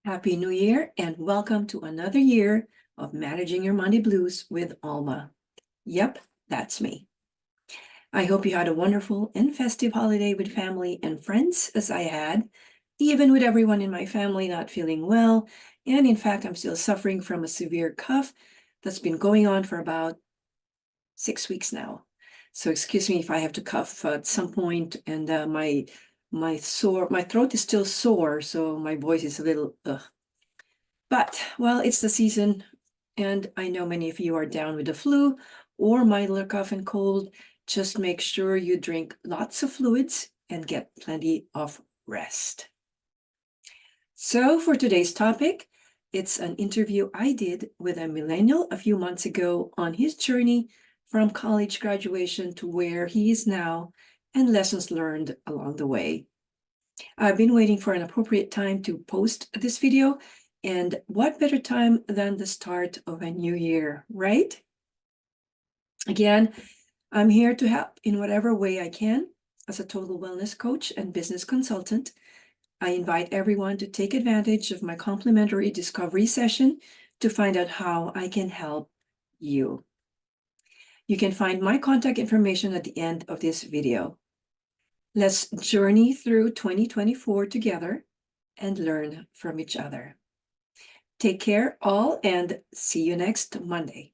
Happy New Year and welcome to another year of Managing Your Monday Blues with Olma. Yep, that's me. I hope you had a wonderful and festive holiday with family and friends as I had, even with everyone in my family not feeling well. And in fact, I'm still suffering from a severe cough that's been going on for about 6 weeks now. So excuse me if I have to cough at some point and my throat is still sore, so my voice is a little But, well, it's the season, and I know many of you are down with the flu or milder cough and cold. Just make sure you drink lots of fluids and get plenty of rest. So, for today's topic, it's an interview I did with a millennial a few months ago on his journey from college graduation to where he is now and lessons learned along the way. I've been waiting for an appropriate time to post this video, and what better time than the start of a new year, right? Again, I'm here to help in whatever way I can. As a total wellness coach and business consultant, I invite everyone to take advantage of my complimentary discovery session to find out how I can help you. You can find my contact information at the end of this video. Let's journey through 2024 together and learn from each other. Take care all and see you next Monday.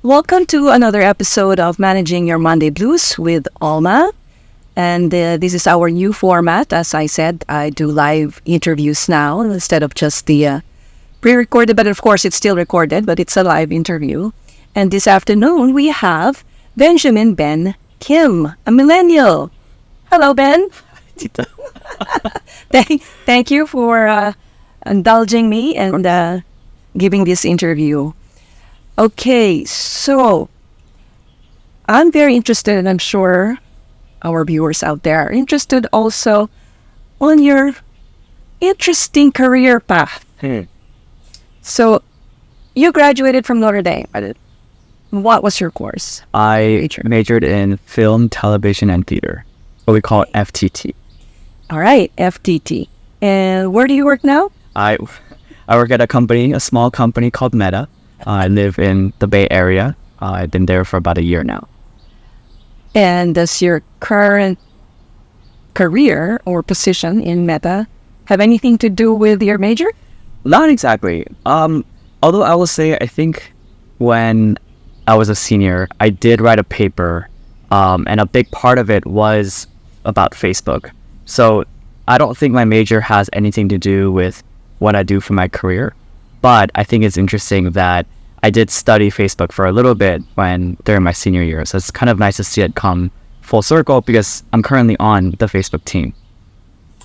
Welcome to another episode of Managing Your Monday Blues with Olma. And this is our new format. As I said, I do live interviews now instead of just the pre-recorded, but of course it's still recorded, but it's a live interview. And this afternoon we have Benjamin Ben Kim, a millennial. Hello, Ben. Thank you for indulging me and giving this interview. Okay, so I'm very interested, and I'm sure our viewers out there are interested also on your interesting career path. So you graduated from Notre Dame. What was your course? I majored in film, television, and theater, what we call FTT. All right, FTT. And where do you work now? I work at a small company called Meta. I live in the Bay Area. I've been there for about a year now. And does your current career or position in Meta have anything to do with your major? Not exactly. Although I will say, I think when I was a senior, I did write a paper, and a big part of it was about Facebook. So I don't think my major has anything to do with what I do for my career, but I think it's interesting that I did study Facebook for a little bit during my senior year. So it's kind of nice to see it come full circle because I'm currently on the Facebook team.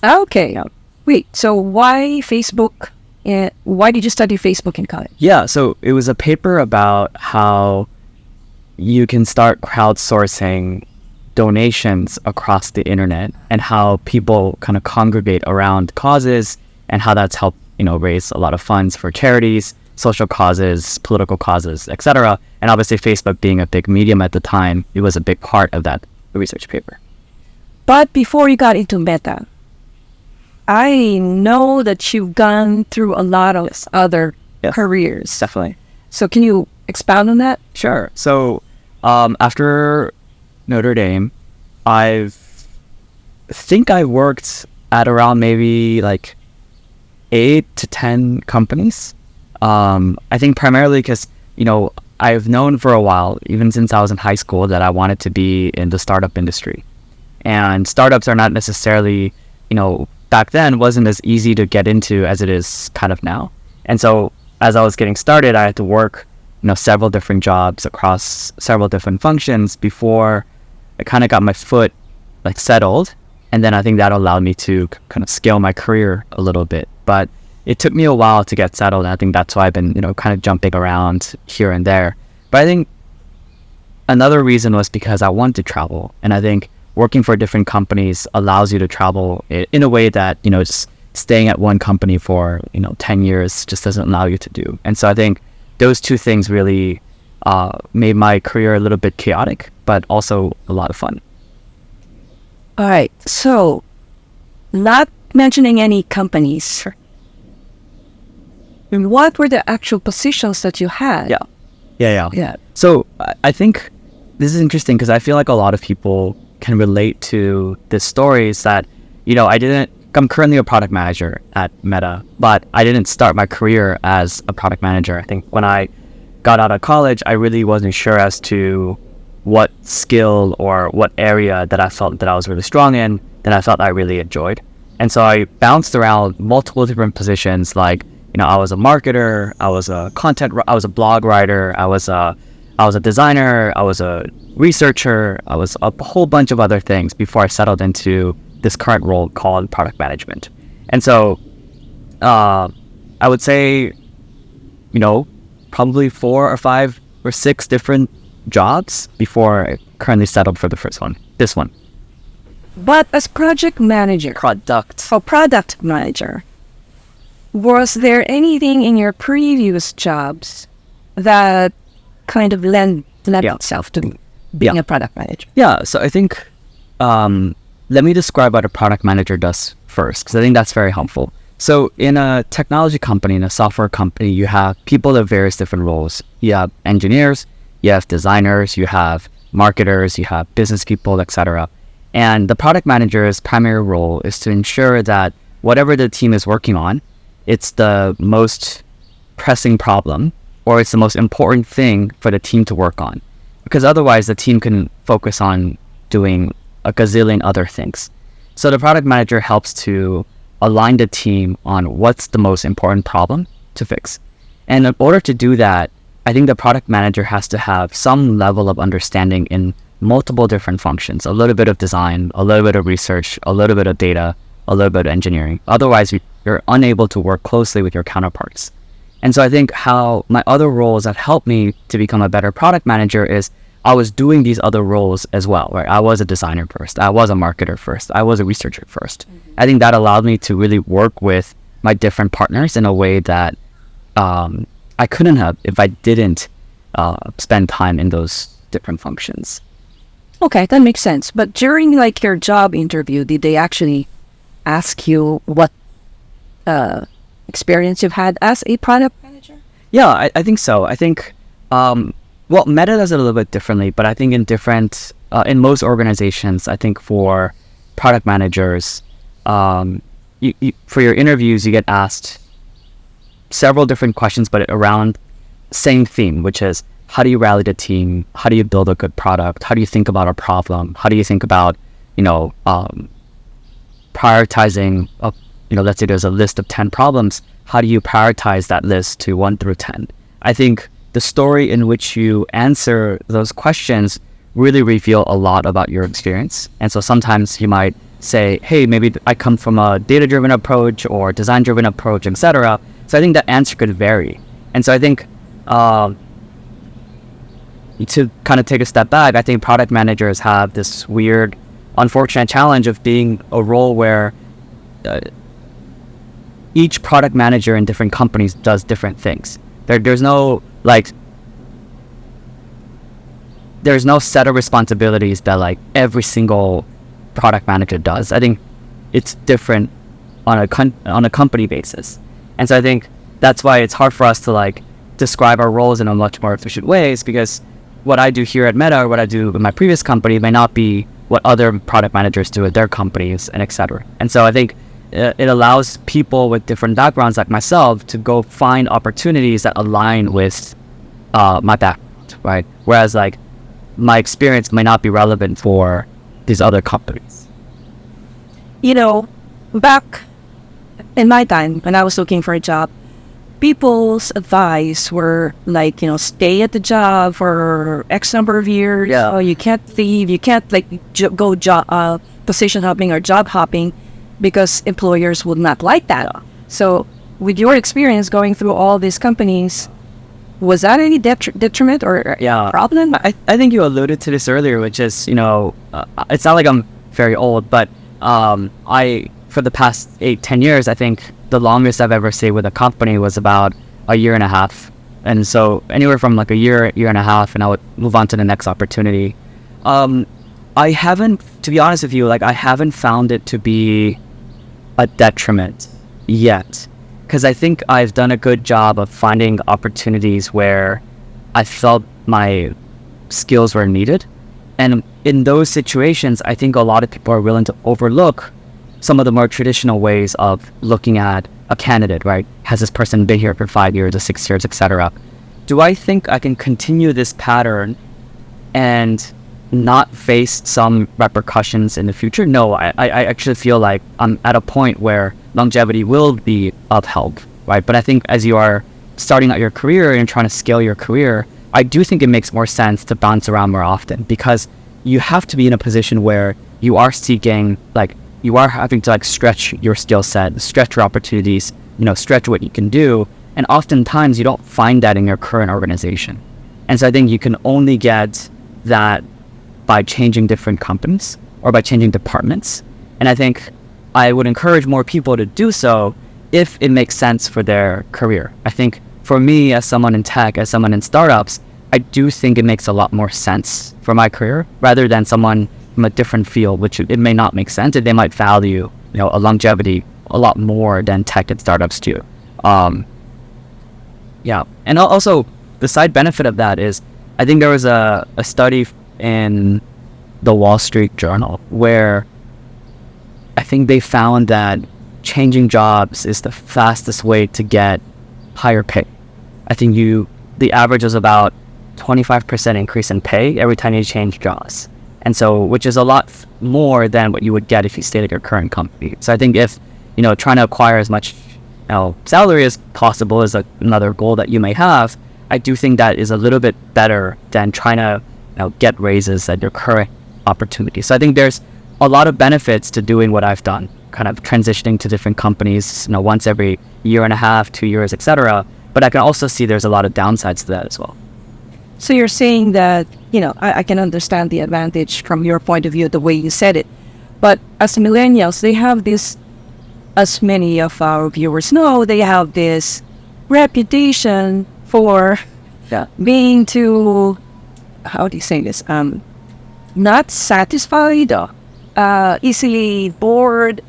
Okay. Wait, so why Facebook? Why did you study Facebook in college? Yeah, so it was a paper about how you can start crowdsourcing donations across the internet and how people kind of congregate around causes and how that's helped, raise a lot of funds for charities, social causes, political causes, etc. And obviously Facebook being a big medium at the time, it was a big part of that research paper. But before you got into Meta, I know that you've gone through a lot of other careers. Definitely. So can you expound on that? Sure. So after Notre Dame, I think I worked at around maybe like 8 to 10 companies. I think primarily because, I've known for a while, even since I was in high school, that I wanted to be in the startup industry. And startups are not necessarily, back then wasn't as easy to get into as it is kind of now. And so as I was getting started, I had to work, several different jobs across several different functions before I kind of got my foot settled. And then I think that allowed me to kind of scale my career a little bit. But it took me a while to get settled. And I think that's why I've been, kind of jumping around here and there. But I think another reason was because I wanted to travel. And I think working for different companies allows you to travel in a way that, just staying at one company for, 10 years just doesn't allow you to do. And so I think those two things really made my career a little bit chaotic, but also a lot of fun. All right. So, not mentioning any companies, what were the actual positions that you had? Yeah. So I think this is interesting because I feel like a lot of people can relate to the stories that, I'm currently a product manager at Meta, but I didn't start my career as a product manager. I think when I got out of college, I really wasn't sure as to what skill or what area that I felt that I was really strong in, that I felt I really enjoyed. And so I bounced around multiple different positions. Like, I was a marketer, I was a blog writer, I was a designer, I was a researcher, I was a whole bunch of other things before I settled into this current role called product management. And so I would say, probably 4 or 5 or 6 different jobs before I currently settled for this one. But as project manager, product manager, was there anything in your previous jobs that kind of lend itself to being a product manager? Yeah, so I think, let me describe what a product manager does first, because I think that's very helpful. So in a technology company, in a software company, you have people of various different roles. You have engineers, you have designers, you have marketers, you have business people, etc. And the product manager's primary role is to ensure that whatever the team is working on, it's the most pressing problem, or it's the most important thing for the team to work on. Because otherwise the team can focus on doing a gazillion other things. So the product manager helps to align the team on what's the most important problem to fix. And in order to do that, I think the product manager has to have some level of understanding in multiple different functions, a little bit of design, a little bit of research, a little bit of data, a little bit of engineering. Otherwise, you're unable to work closely with your counterparts. And so I think how my other roles that helped me to become a better product manager is I was doing these other roles as well, right? I was a designer first, I was a marketer first, I was a researcher first. I think that allowed me to really work with my different partners in a way that I couldn't have if I didn't spend time in those different functions. Okay, that makes sense. But during your job interview, did they actually ask you what experience you've had as a product manager? Yeah, I think so. I think, Meta does it a little bit differently, but I think in most organizations, I think for product managers, for your interviews, you get asked several different questions, but around same theme, which is how do you rally the team? How do you build a good product? How do you think about a problem? How do you think about, prioritizing, let's say there's a list of 10 problems. How do you prioritize that list to 1 through 10? I think the story in which you answer those questions really reveal a lot about your experience. And so sometimes you might say, hey, maybe I come from a data-driven approach or design-driven approach, etc. So I think that answer could vary. And so I think to kind of take a step back, I think product managers have this weird, unfortunate challenge of being a role where each product manager in different companies does different things. There's no set of responsibilities that every single product manager does. I think it's different on a company basis. And so I think that's why it's hard for us to describe our roles in a much more efficient ways, because what I do here at Meta or what I do in my previous company may not be what other product managers do at their companies, and etc. And so I think it allows people with different backgrounds like myself to go find opportunities that align with my background, right? Whereas my experience may not be relevant for these other companies. Back in my time when I was looking for a job, people's advice were stay at the job for X number of years. Yeah. Or you can't leave. You can't go job position hopping or job hopping, because employers would not like that. So with your experience going through all these companies, was that any detriment or problem? I think you alluded to this earlier, which is, it's not like I'm very old, but for the past 8-10 years, I think the longest I've ever stayed with a company was about a year and a half. And so anywhere from like a year and a half, and I would move on to the next opportunity. I haven't, to be honest with you, like I haven't found it to be a detriment yet, because I think I've done a good job of finding opportunities where I felt my skills were needed. And in those situations, I think a lot of people are willing to overlook some of the more traditional ways of looking at a candidate, right? Has this person been here for 5 years or 6 years, etc.? Do I think I can continue this pattern and not face some repercussions in the future? No, I actually feel like I'm at a point where longevity will be of help, right? But I think as you are starting out your career and trying to scale your career, I do think it makes more sense to bounce around more often, because you have to be in a position where you are seeking, like, you are having to like stretch your skill set, stretch your opportunities, stretch what you can do. And oftentimes you don't find that in your current organization. And so I think you can only get that by changing different companies or by changing departments. And I think I would encourage more people to do so if it makes sense for their career. I think for me, as someone in tech, as someone in startups, I do think it makes a lot more sense for my career rather than someone from a different field, which it may not make sense. They might value, a longevity a lot more than tech and startups do. Yeah. And also the side benefit of that is, I think there was a study in the Wall Street Journal where I think they found that changing jobs is the fastest way to get higher pay. I think the average is about 25% increase in pay every time you change jobs. And so, which is a lot more than what you would get if you stayed at your current company. So I think if, trying to acquire as much salary as possible is another goal that you may have, I do think that is a little bit better than trying to get raises at your current opportunity. So I think there's a lot of benefits to doing what I've done, kind of transitioning to different companies, once every year and a half, 2 years, etc. But I can also see there's a lot of downsides to that as well. So you're saying that, I can understand the advantage from your point of view, the way you said it. But as millennials, they have this, as many of our viewers know, they have this reputation for being too, how do you say this? Not satisfied, easily bored,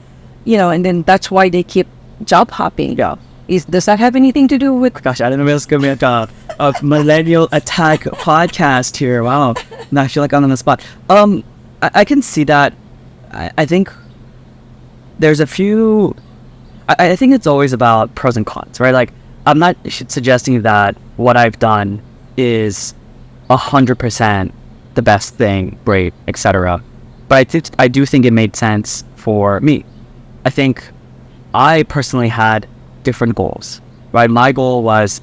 and then that's why they keep job hopping. Yeah. Does that have anything to do with? Gosh, I didn't know it was going to be a millennial attack podcast here. Wow. Now I feel like I'm on the spot. I can see that. I think there's a few. I think it's always about pros and cons, right? Like, I'm not suggesting that what I've done is 100% the best thing, great, etc. But I do think it made sense for me. I think I personally had different goals, right? My goal was,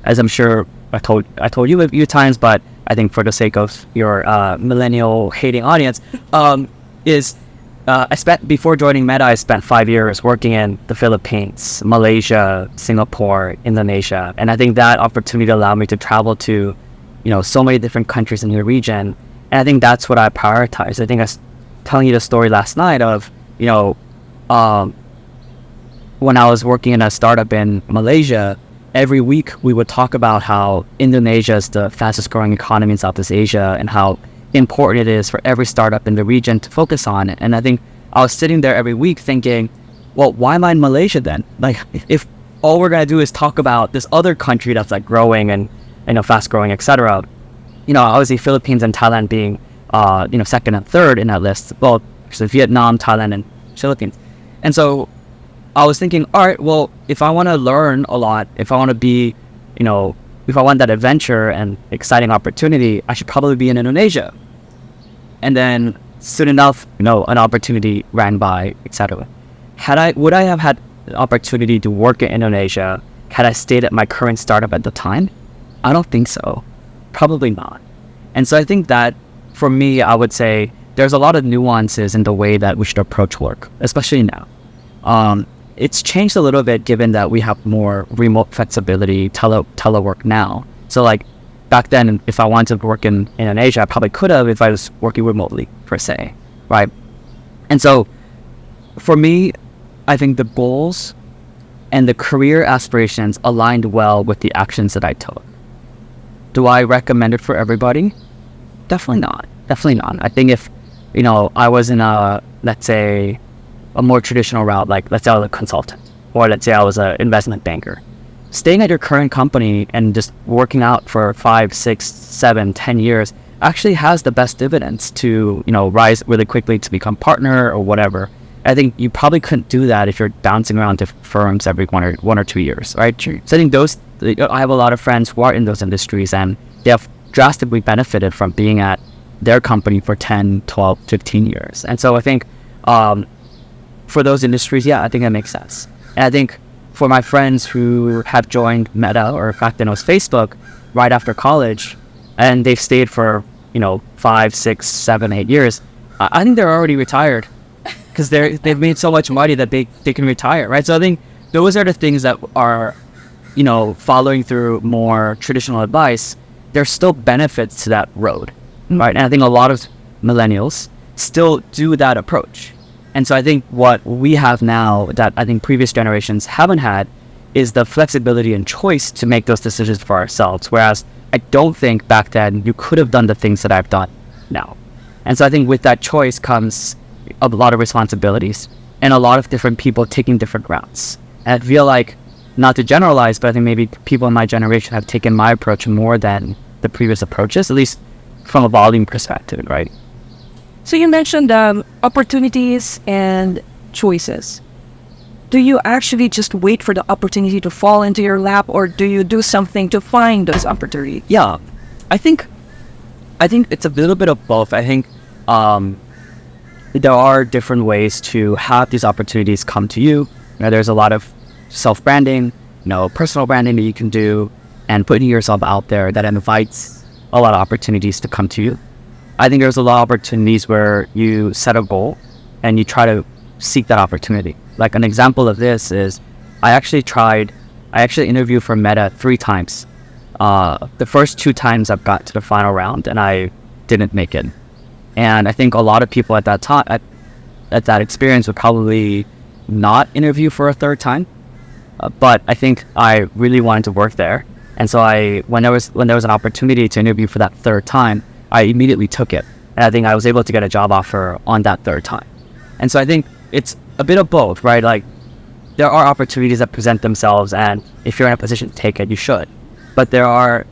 as I'm sure I told you a few times, but I think for the sake of your millennial hating audience, before joining Meta, I spent 5 years working in the Philippines, Malaysia, Singapore, Indonesia, and I think that opportunity allowed me to travel to, so many different countries in the region, and I think that's what I prioritize. I think I was telling you the story last night of, when I was working in a startup in Malaysia, every week we would talk about how Indonesia is the fastest growing economy in Southeast Asia and how important it is for every startup in the region to focus on it. And I think I was sitting there every week thinking, well, why am I in Malaysia then? Like, if all we're going to do is talk about this other country that's like growing and, fast growing, etc. Obviously Philippines and Thailand being, second and third in that list. Well, actually Vietnam, Thailand, and Philippines. And so I was thinking, all right, well, if I want to learn a lot, if I want to be, if I want that adventure and exciting opportunity, I should probably be in Indonesia. And then soon enough, an opportunity ran by, etc. Would I have had the opportunity to work in Indonesia had I stayed at my current startup at the time? I don't think so. Probably not. And so I think that for me, I would say there's a lot of nuances in the way that we should approach work, especially now. It's changed a little bit given that we have more remote flexibility, telework now. So like back then, if I wanted to work in Indonesia, I probably could have if I was working remotely, per se, right? And so for me, I think the goals and the career aspirations aligned well with the actions that I took. Do I recommend it for everybody? Definitely not. Definitely not. I think if, I was in let's say, a more traditional route, like let's say I was a consultant, or let's say I was an investment banker, staying at your current company and just working out for 5, 6, 7, 10 years actually has the best dividends to, rise really quickly to become partner or whatever. I think you probably couldn't do that if you're bouncing around to firms every 1 or 2 years, right? Sure. So I think I have a lot of friends who are in those industries, and they have drastically benefited from being at their company for 10, 12, 15 years. And so I think for those industries, I think that makes sense. And I think for my friends who have joined Meta, or back then it was Facebook, right after college, and they've stayed for 5, 6, 7, 8 years, I think they're already retired because they've made so much money that they can retire, right? So I think those are the things that are following through more traditional advice. There's still benefits to that road, right? And I think a lot of millennials still do that approach. And so I think what we have now that I think previous generations haven't had is the flexibility and choice to make those decisions for ourselves. Whereas I don't think back then you could have done the things that I've done now. And so I think with that choice comes a lot of responsibilities and a lot of different people taking different routes. And I feel like, not to generalize, but I think maybe people in my generation have taken my approach more than the previous approaches, at least from a volume perspective, right? So you mentioned opportunities and choices. Do you actually just wait for the opportunity to fall into your lap, or do you do something to find those opportunities? Yeah, I think it's a little bit of both. I think there are different ways to have these opportunities come to you. There's a lot of self-branding, personal branding that you can do, and putting yourself out there that invites a lot of opportunities to come to you. I think there's a lot of opportunities where you set a goal and you try to seek that opportunity. Like an example of this is I actually interviewed for Meta 3 times. The first 2 times I've got to the final round and I didn't make it. And I think a lot of people at that time, at that experience, would probably not interview for a 3rd time. But I think I really wanted to work there. And so when there was an opportunity to interview for that 3rd time, I immediately took it. And I think I was able to get a job offer on that 3rd time. And so I think it's a bit of both, right? Like, there are opportunities that present themselves, and if you're in a position to take it, you should. But there are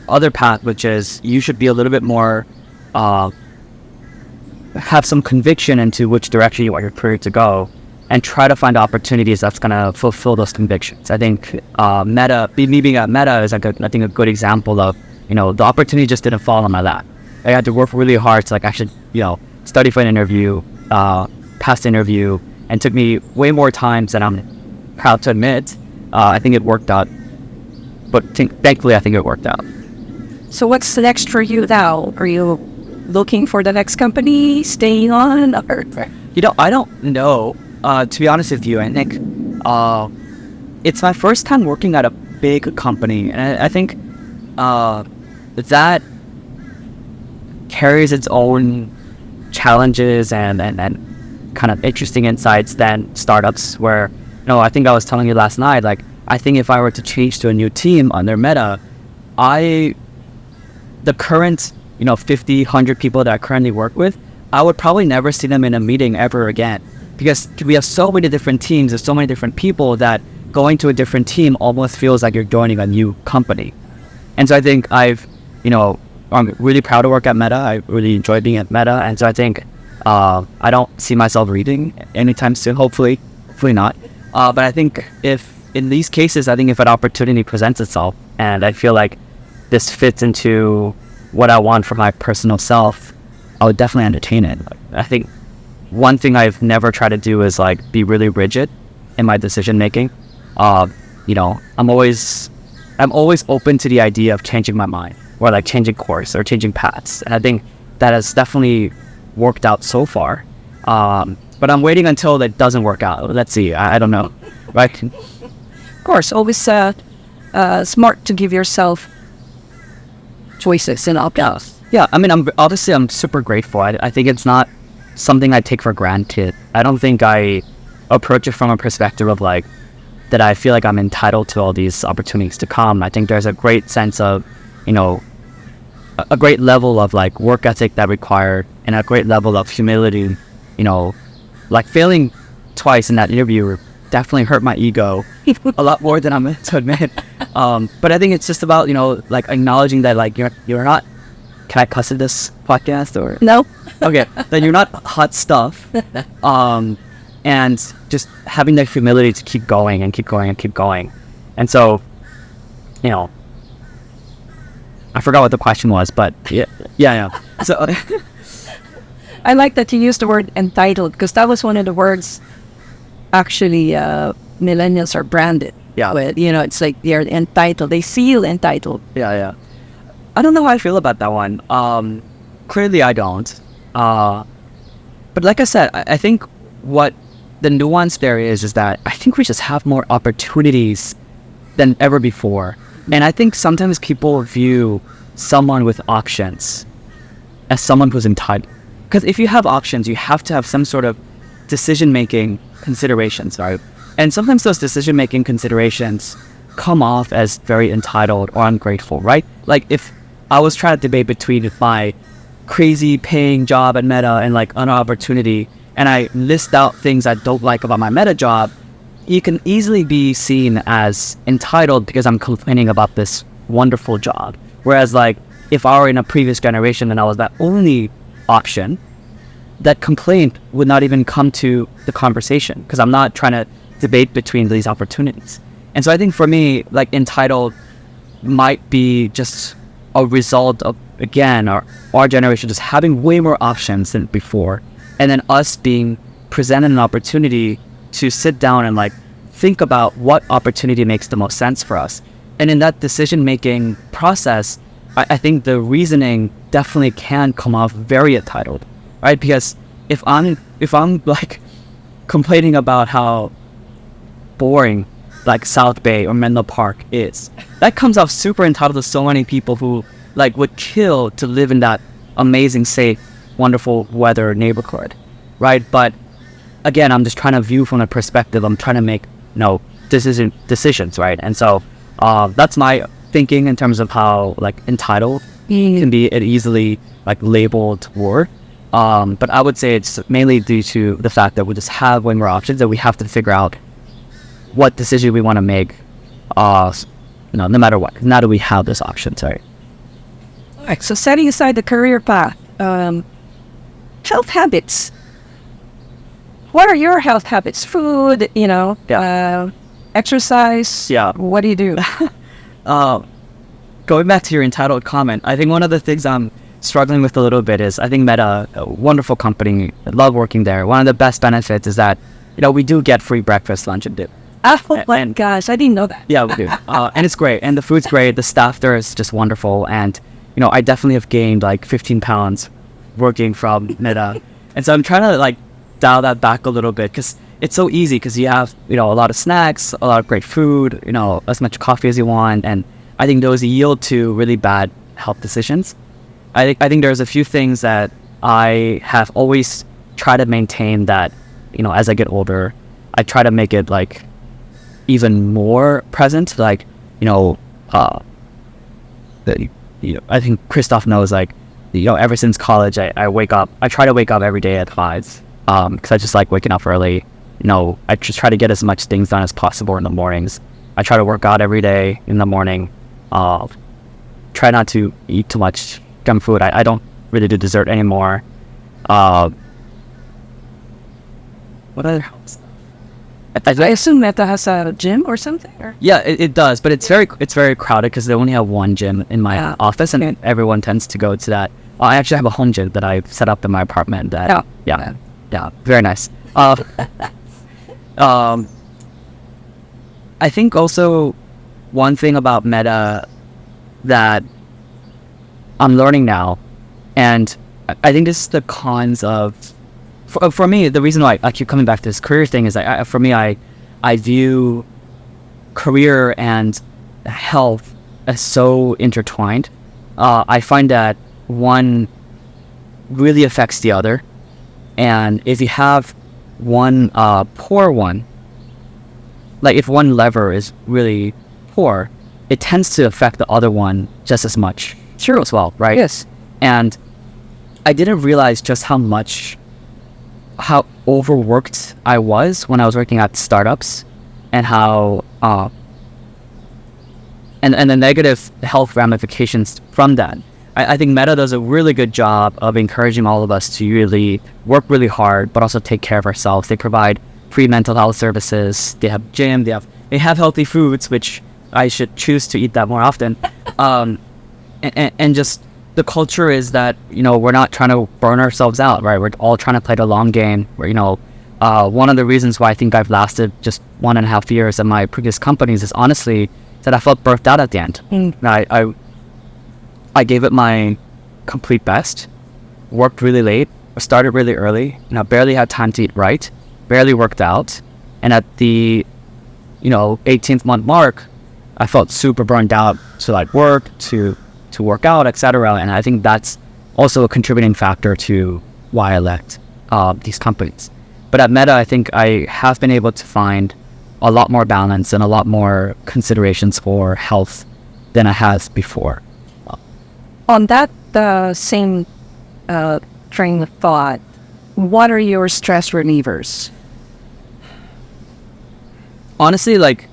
other paths, which is you should be a little bit more, have some conviction into which direction you want your career to go, and try to find opportunities that's going to fulfill those convictions. I think me being at Meta is a good example of, the opportunity just didn't fall on my lap. I had to work really hard to actually, study for an interview, pass the interview, and took me way more times than I'm proud to admit. I think it worked out, but thankfully I think it worked out. So what's next for you now? Are you looking for the next company, staying on? Or? I don't know. To be honest with you, I think it's my first time working at a big company, and I think that carries its own challenges and kind of interesting insights than startups where, I think I was telling you last night, I think if I were to change to a new team under Meta, the current, 50, 100 people that I currently work with, I would probably never see them in a meeting ever again. Because we have so many different teams, there's so many different people that going to a different team almost feels like you're joining a new company. And so I think I'm really proud to work at Meta. I really enjoy being at Meta. And so I think I don't see myself reading anytime soon, hopefully not. But I think if in these cases, I think if an opportunity presents itself and I feel like this fits into what I want for my personal self, I would definitely entertain it. I think one thing I've never tried to do is be really rigid in my decision making. I'm always open to the idea of changing my mind or changing course or changing paths. And I think that has definitely worked out so far. But I'm waiting until it doesn't work out. Let's see. I don't know. Right? Of course, always smart to give yourself choices and options. Yeah. I mean, I'm super grateful. I think it's not something I take for granted. I don't think I approach it from a perspective of that I feel like I'm entitled to all these opportunities to come. I think there's a great sense of, you know, a great level of like work ethic that required, and a great level of humility. You know, like failing twice in that interview definitely hurt my ego a lot more than I'm meant to admit. But I think it's just about, you know, like acknowledging that like you're not. Can I cuss in this podcast or No. okay? That you're not hot stuff. And just having that humility to keep going and keep going and keep going. And so, you know, I forgot what the question was, but yeah. So I like that you used the word entitled, because that was one of the words actually millennials are branded with. You know, it's like they're entitled. They feel entitled. Yeah. I don't know how I feel about that one. Clearly I don't. But like I said, I think what the nuance there is that I think we just have more opportunities than ever before. And I think sometimes people view someone with options as someone who's entitled. Because if you have options, you have to have some sort of decision-making considerations, right? And sometimes those decision-making considerations come off as very entitled or ungrateful, right? Like if I was trying to debate between my crazy paying job at Meta and like an opportunity, and I list out things I don't like about my Meta job, you can easily be seen as entitled because I'm complaining about this wonderful job. Whereas like if I were in a previous generation and I was that only option, that complaint would not even come to the conversation because I'm not trying to debate between these opportunities. And so I think for me, like entitled might be just a result of, again, our generation just having way more options than before. And then us being presented an opportunity to sit down and like think about what opportunity makes the most sense for us. And in that decision-making process, I think the reasoning definitely can come off very entitled, right? Because if I'm like complaining about how boring like South Bay or Menlo Park is, that comes off super entitled to so many people who like would kill to live in that amazing, safe, wonderful weather neighborhood, right? But again, I'm just trying to view from a perspective. I'm trying to make decisions, right? And so that's my thinking in terms of how like entitled can be an easily like labeled word. But I would say it's mainly due to the fact that we just have way more options and we have to figure out what decision we want to make, no matter what. Now that we have this option, sorry. All right, so setting aside the career path, health habits. What are your health habits? Food, exercise. Yeah. What do you do? Going back to your entitled comment, I think one of the things I'm struggling with a little bit is I think Meta, a wonderful company, I love working there. One of the best benefits is that, we do get free breakfast, lunch, and dinner. Oh my gosh, I didn't know that. Yeah, we do. And it's great. And the food's great. The staff there is just wonderful. And, I definitely have gained like 15 pounds working from Meta. And so I'm trying to like dial that back a little bit because it's so easy because you have, a lot of snacks, a lot of great food, as much coffee as you want. And I think those yield to really bad health decisions. I think there's a few things that I have always tried to maintain that, as I get older, I try to make it like even more present. Like, I think Christoph knows, like, ever since college, I try to wake up every day at 5, because I just like waking up early. I just try to get as much things done as possible in the mornings. I try to work out every day in the morning. Try not to eat too much junk food. I don't really do dessert anymore. What other health stuff? I assume Meta has a gym or something? Or? Yeah, it does, but it's very crowded because they only have one gym in my office, and everyone tends to go to that. I actually have a home gym that I've set up in my apartment. Yeah, very nice. I think also one thing about Meta that I'm learning now, and I think this is the cons of. For me, the reason why I keep coming back to this career thing is for me, I view career and health as so intertwined. I find that one really affects the other. And if you have one poor one, like if one lever is really poor, it tends to affect the other one just as much. True as well, right? Yes. And I didn't realize just how overworked I was when I was working at startups, and how and the negative health ramifications from that. I think Meta does a really good job of encouraging all of us to really work really hard, but also take care of ourselves. They provide free mental health services. They have gym. They have healthy foods, which I should choose to eat that more often. And just the culture is that, you know, we're not trying to burn ourselves out, right? We're all trying to play the long game. Where, you know, one of the reasons why I think I've lasted just 1.5 years at my previous companies is honestly that I felt burnt out at the end. I gave it my complete best, worked really late, started really early, you know, barely had time to eat right, barely worked out. And at the, 18th month mark, I felt super burned out to like work, to work out, etc. And I think that's also a contributing factor to why I left these companies. But at Meta, I think I have been able to find a lot more balance and a lot more considerations for health than I had before. On that same train of thought, what are your stress relievers? Honestly, like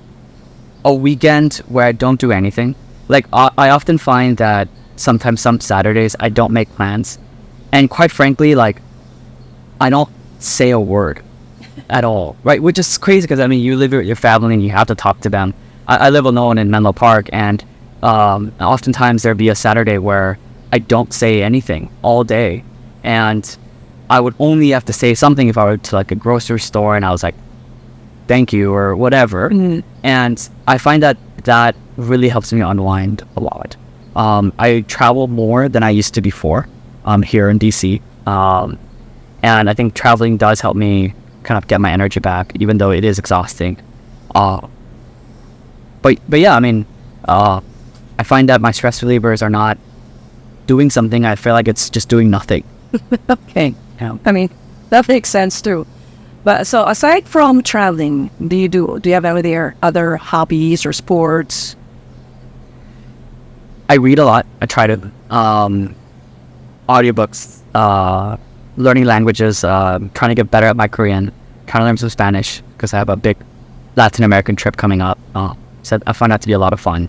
a weekend where I don't do anything. Like I often find that sometimes some Saturdays I don't make plans. And quite frankly, like I don't say a word at all, right? Which is crazy because, I mean, you live with your family and you have to talk to them. I live alone in Menlo Park, and oftentimes there'd be a Saturday where I don't say anything all day, and I would only have to say something if I were to like a grocery store and I was like, thank you or whatever. Mm. And I find that really helps me unwind a lot. I travel more than I used to before here in DC, and I think traveling does help me kind of get my energy back, even though it is exhausting. But yeah, I mean, I find that my stress relievers are not doing something. I feel like it's just doing nothing. Okay. Yeah. I mean, that makes sense too. But so aside from traveling, do you have any other hobbies or sports? I read a lot. I try to audiobooks, learning languages, trying to get better at my Korean, trying to learn some Spanish because I have a big Latin American trip coming up. So I find that to be a lot of fun.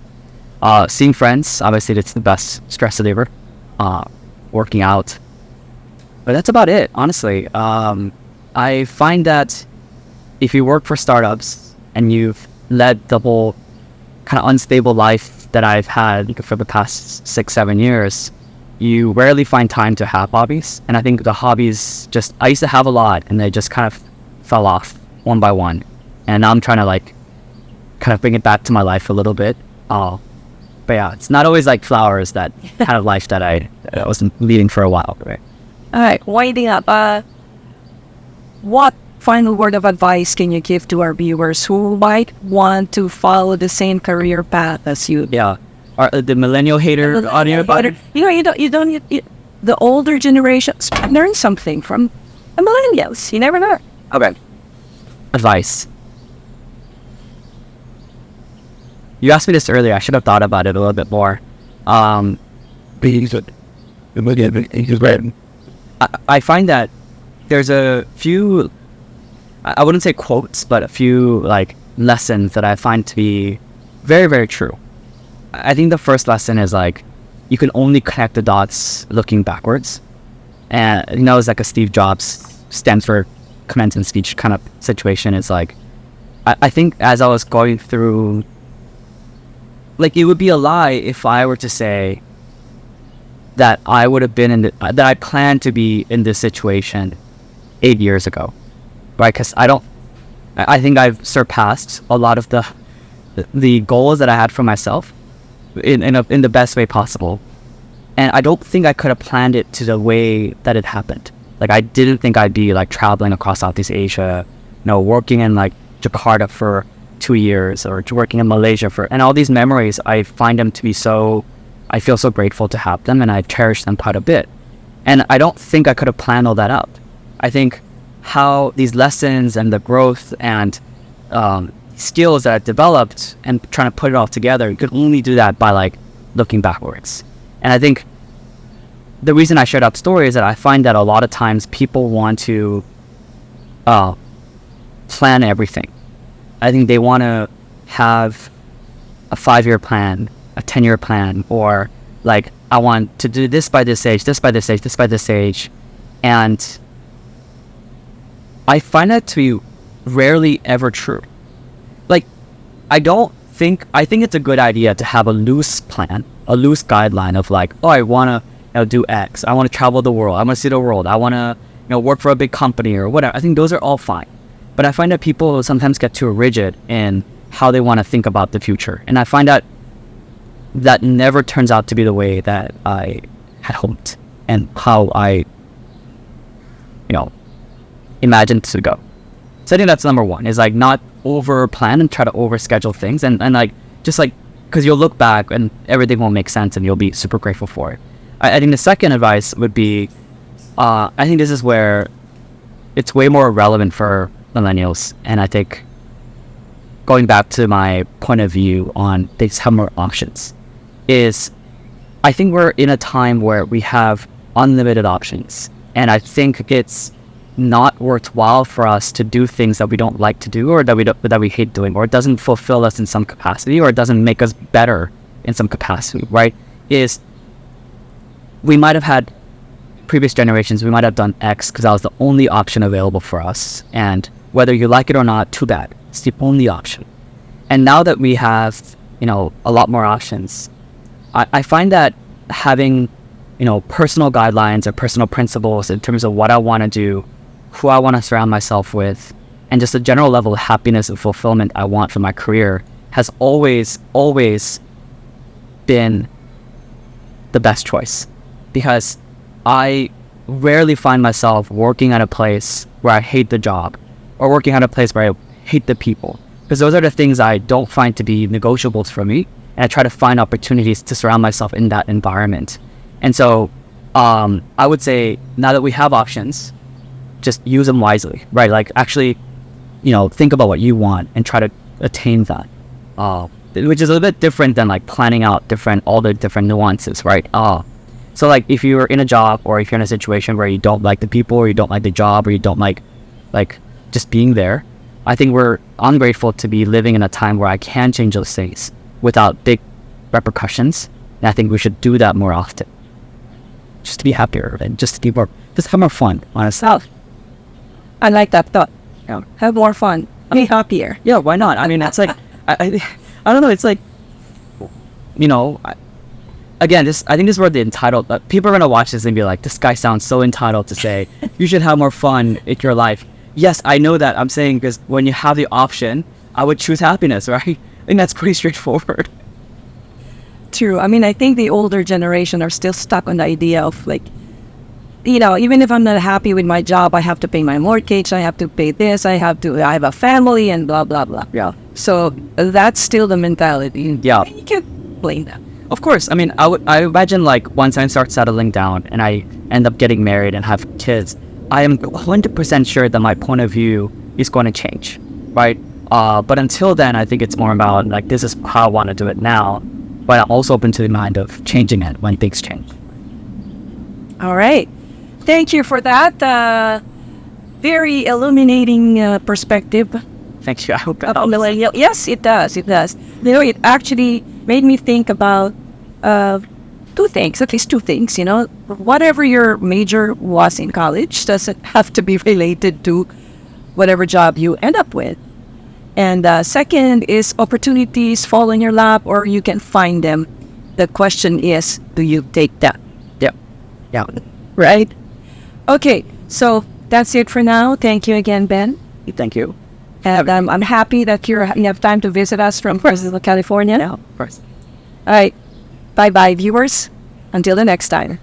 Seeing friends, obviously it's the best stress reliever. Working out. But that's about it, honestly. I find that if you work for startups and you've led the whole kind of unstable life that I've had for the past 6-7 years, you rarely find time to have hobbies. And I think the hobbies I used to have a lot and they just kind of fell off one by one. And now I'm trying to like kind of bring it back to my life a little bit. But yeah, it's not always like flowers, that kind of life that I wasn't leading for a while, right? All right, winding up. What final word of advice can you give to our viewers who might want to follow the same career path as you? Yeah. The millennial hater audio. The older generations learn something from the millennials. You never know. Okay. Advice. You asked me this earlier. I should have thought about it a little bit more. I find that there's a few, I wouldn't say quotes, but a few like lessons that I find to be very, very true. I think the first lesson is like, you can only connect the dots looking backwards. And it's like a Steve Jobs Stanford commencement speech kind of situation. It's like, I think as I was going through, like it would be a lie if I were to say that I would have been that I planned to be in this situation 8 years ago, right? Because I think I've surpassed a lot of the goals that I had for myself in the best way possible. And I don't think I could have planned it to the way that it happened. Like I didn't think I'd be like traveling across Southeast Asia, working in like Jakarta for 2 years or working in Malaysia and all these memories. I find them to be I feel so grateful to have them, and I cherish them quite a bit. And I don't think I could have planned all that out. I think how these lessons and the growth and skills that I've developed and trying to put it all together, you could only do that by like looking backwards. And I think the reason I shared that story is that I find that a lot of times people want to plan everything. I think they want to have a 5-year plan, a 10-year plan, or like, I want to do this by this age, this by this age, this by this age. And I find that to be rarely ever true. Like, I think it's a good idea to have a loose plan, a loose guideline of like, oh, I want to do X. I want to travel the world. I want to see the world. I want to work for a big company or whatever. I think those are all fine. But I find that people sometimes get too rigid in how they want to think about the future. And I find that never turns out to be the way that I had hoped and how I, imagined to go. So I think that's number one, is like not over plan and try to over schedule things. And like, just like, because you'll look back and everything will make sense and you'll be super grateful for it. I think the second advice would be, I think this is where it's way more relevant for millennials. And I think going back to my point of view on they have more options is, I think we're in a time where we have unlimited options. And I think it's not worthwhile for us to do things that we don't like to do, or that we hate doing, or it doesn't fulfill us in some capacity, or it doesn't make us better in some capacity, right? Is we might have had previous generations, we might have done X because that was the only option available for us. And whether you like it or not, too bad. It's the only option. And now that we have, a lot more options, I find that having, personal guidelines or personal principles in terms of what I want to do, who I want to surround myself with, and just a general level of happiness and fulfillment I want for my career has always, always been the best choice. Because I rarely find myself working at a place where I hate the job, or working at a place where I hate the people. Because those are the things I don't find to be negotiables for me. And I try to find opportunities to surround myself in that environment. And so I would say, now that we have options, just use them wisely, right? Like, actually, think about what you want and try to attain that, which is a little bit different than like planning out all the different nuances, right? So like, if you're in a job, or if you're in a situation where you don't like the people, or you don't like the job, or you don't like just being there, I think we're ungrateful to be living in a time where I can change those things without big repercussions. And I think we should do that more often, just to be happier and just have more fun, honestly. I like that thought. Yeah. Have more fun. Be happier. Yeah, why not? I mean, that's like, I don't know. It's like, again, I think this is where the entitled, people are going to watch this and be like, this guy sounds so entitled to say, you should have more fun in your life. Yes, I know that. I'm saying because when you have the option, I would choose happiness, right? I think that's pretty straightforward. True. I mean, I think the older generation are still stuck on the idea of like, even if I'm not happy with my job, I have to pay my mortgage, I have to pay this, I have a family, and blah, blah, blah. Yeah. So that's still the mentality. Yeah. You can't blame them. Of course. I mean, I imagine like once I start settling down and I end up getting married and have kids, I am 100% sure that my point of view is going to change, right? But until then, I think it's more about like, this is how I want to do it now, but I'm also open to the mind of changing it when things change. All right. Thank you for that very illuminating perspective. Thank you. I hope that About millennial. Yes, it does. It does. It actually made me think about two things, at least two things. Whatever your major was in college doesn't have to be related to whatever job you end up with. And second is, opportunities fall in your lap, or you can find them. The question is, do you take them? Yeah. Right? Okay, so that's it for now. Thank you again, Ben. Thank you. And I'm happy that you have time to visit us from Fresno, California. Yeah, of course. All right. Bye-bye, viewers. Until the next time.